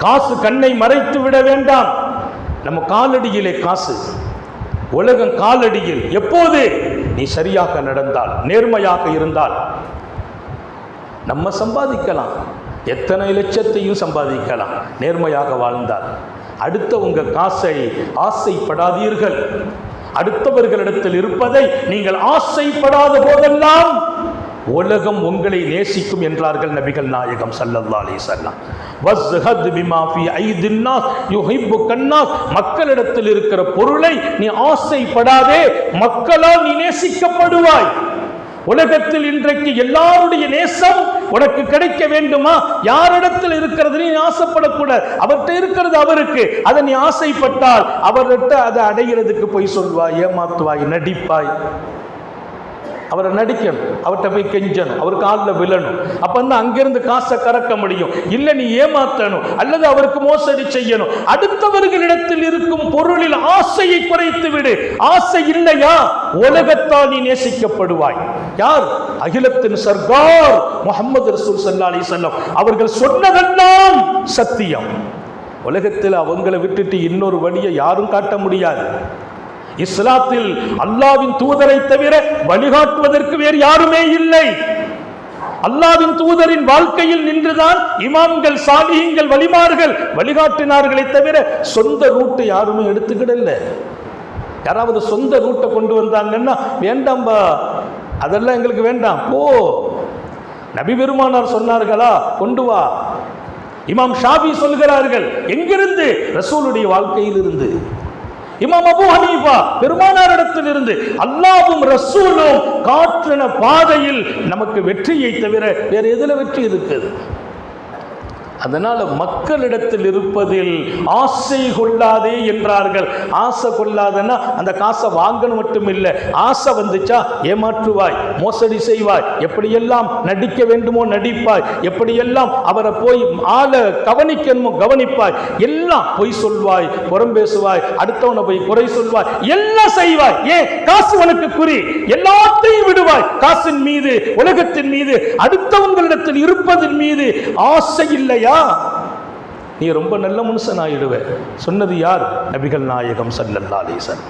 காசு கண்ணை மறைத்து விட வேண்டாம். நம்ம காலடியிலே காசு, உலகம் காலடியில். எப்போது நீ சரியாக நடந்தால், நேர்மையாக இருந்தால் நம்ம சம்பாதிக்கலாம், எத்தனை லட்சத்தையும் சம்பாதிக்கலாம் நேர்மையாக வாழ்ந்தால். அடுத்தவங்க காசை ஆசைப்படாதீர்கள். அடுத்தவர்களிடத்தில் இருப்பதை நீங்கள் ஆசைப்படாத போதெல்லாம் உலகம் உங்களை நேசிக்கும் என்றார்கள் நபிகள் நாயகம் ஸல்லல்லாஹு அலைஹி வஸல்லம். வஸ்ஹத் பிமா ஃபீ ஐதின் நாஸ் யுஹிப்புக்கன் நாஸ், மக்களிடத்தில் இருக்கிற பொருளை நீ ஆசைப்படாதே, மக்களால் நீ நேசிக்கப்படுவாய். உலகத்தில் இன்றைக்கு எல்லாருடைய நேசம் உனக்கு கிடைக்க வேண்டுமா? யாரிடத்தில் இருக்கிறது நீ ஆசைப்படக்கூடாது. அவர்கிட்ட இருக்கிறது அவருக்கு, அதை நீ ஆசைப்பட்டால் அவர்கிட்ட அதை அடைகிறதுக்கு போய் சொல்வாய், ஏமாத்துவாய், நடிப்பாய். அவரை நடிக்கணும், அவர்கிட்ட போய் கெஞ்சணும், அவர் காலில் விழணும். அப்ப வந்து அங்கிருந்து காசை கறக்க முடியும். இல்லை நீ ஏமாத்தணும் அல்லது அவருக்கு மோசடி செய்யணும். அடுத்தவர்களிடத்தில் இருக்கும் பொருளில் ஆசையை குறைத்து விடு. ஆசை இல்லையா, உலகத்தால் நீ நேசிக்கப்படுவாய். யார்? அகிலத்தின் சர்கார் முஹம்மது ரசூல் ஸல்லல்லாஹு அலைஹி வஸல்லம் அவர்கள் சொன்னதெல்லாம் சத்தியம். உலகத்தில் அவங்களை விட்டுட்டு இன்னொரு வழியை யாரும் காட்ட முடியாது. இஸ்லாத்தில் அல்லாஹ்வின் தூதரை தவிர வழிகாட்டுவதற்கு வேறு யாருமே இல்லை. அல்லாஹ்வின் தூதரின் வாழ்க்கையில் நின்றுதான் இமாம்கள், சாலிஹீன்கள், வலிமார்கள் வழிகாட்டினார்களை தவிர சொந்த ரூட்டை யாருமே எடுத்துக்கிடல. யாராவது சொந்த ரூட்டை கொண்டு வந்தாங்கன்னா வேண்டாம்பா, அதெல்லாம் எங்களுக்கு வேண்டாம், போ. நபி பெருமானார் சொன்னார்களா, கொண்டு வா. இமாம் ஷாஃபி சொல்கிறார்கள், எங்கிருந்து? ரசூலுடைய வாழ்க்கையில் இருந்து. இமாம் அபூ ஹனீஃபா பெருமானாரிடத்தில் இருந்து. அல்லாஹ்வும் ரசூலும் காற்றின பாதையில் நமக்கு வெற்றியை தவிர வேற எதுல வெற்றி இருக்குது? அதனால மக்களிடத்தில் இருப்பதில் ஆசை கொள்ளாதே என்றார்கள். ஆசை கொள்ளாதன்னா அந்த காசை வாங்கணும் மட்டும் இல்லை, ஆசை வந்துச்சா ஏமாற்றுவாய், மோசடி செய்வாய், எப்படியெல்லாம் நடிக்க வேண்டுமோ நடிப்பாய், எப்படியெல்லாம் அவரை போய் ஆளை கவனிக்கணுமோ கவனிப்பாய், எல்லாம் பொய் சொல்வாய், புறம் பேசுவாய், அடுத்தவனை போய் குறை சொல்வாய், எல்லாம் செய்வாய். ஏன்? காசு உனக்கு குறி. எல்லாத்தையும் விடுவாய். காசின் மீது, உலகத்தின் மீது, அடுத்தவங்களிடத்தில் இருப்பதன் மீது ஆசை இல்லையா, நீ ரொம்ப நல்ல மனுஷன் ஆயிடுவே. சொன்னது யார்? நபிகள் நாயகம் ஸல்லல்லாஹு அலைஹி வஸல்லம்.